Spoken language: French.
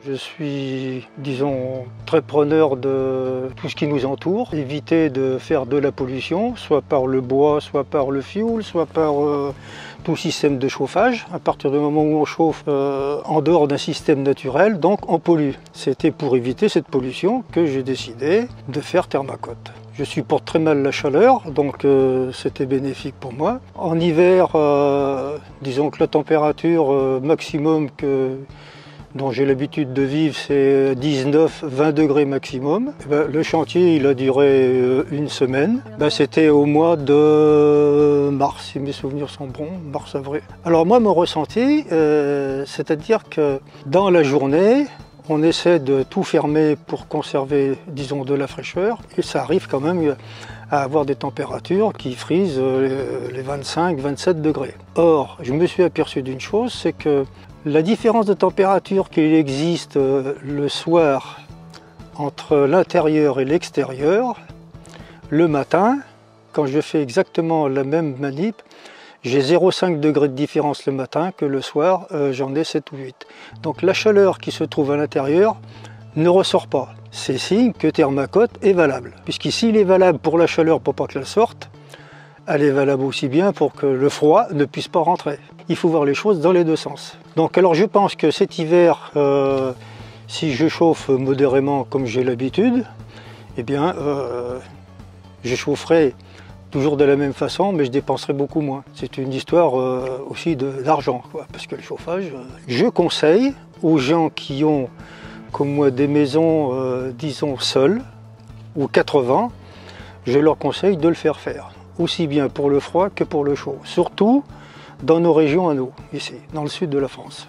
Je suis, disons, très preneur de tout ce qui nous entoure. Éviter de faire de la pollution, soit par le bois, soit par le fioul, soit par tout système de chauffage. À partir du moment où on chauffe en dehors d'un système naturel, donc on pollue. C'était pour éviter cette pollution que j'ai décidé de faire Thermacote. Je supporte très mal la chaleur, donc c'était bénéfique pour moi. En hiver, disons que la température maximum dont j'ai l'habitude de vivre, c'est 19-20 degrés maximum. Le chantier, il a duré une semaine. C'était au mois de mars, si mes souvenirs sont bons, mars-avril. Alors moi, mon ressenti, c'est-à-dire que dans la journée, on essaie de tout fermer pour conserver, disons, de la fraîcheur. Et ça arrive quand même à avoir des températures qui frisent les 25-27 degrés. Or, je me suis aperçu d'une chose, c'est que la différence de température qu'il existe le soir entre l'intérieur et l'extérieur, le matin, quand je fais exactement la même manip, j'ai 0,5 degrés de différence le matin que le soir, j'en ai 7 ou 8. Donc la chaleur qui se trouve à l'intérieur ne ressort pas. C'est signe que Thermacote est valable. Puisqu'ici, il est valable pour la chaleur pour pas qu'elle sorte, elle est valable aussi bien pour que le froid ne puisse pas rentrer. Il faut voir les choses dans les deux sens. Donc alors je pense que cet hiver, si je chauffe modérément comme j'ai l'habitude, eh bien je chaufferai toujours de la même façon, mais je dépenserai beaucoup moins. C'est une histoire aussi d'argent, parce que le chauffage, je conseille aux gens qui ont, comme moi, des maisons, disons, seules, ou 80, je leur conseille de le faire, aussi bien pour le froid que pour le chaud. Surtout dans nos régions à nous, ici, dans le sud de la France.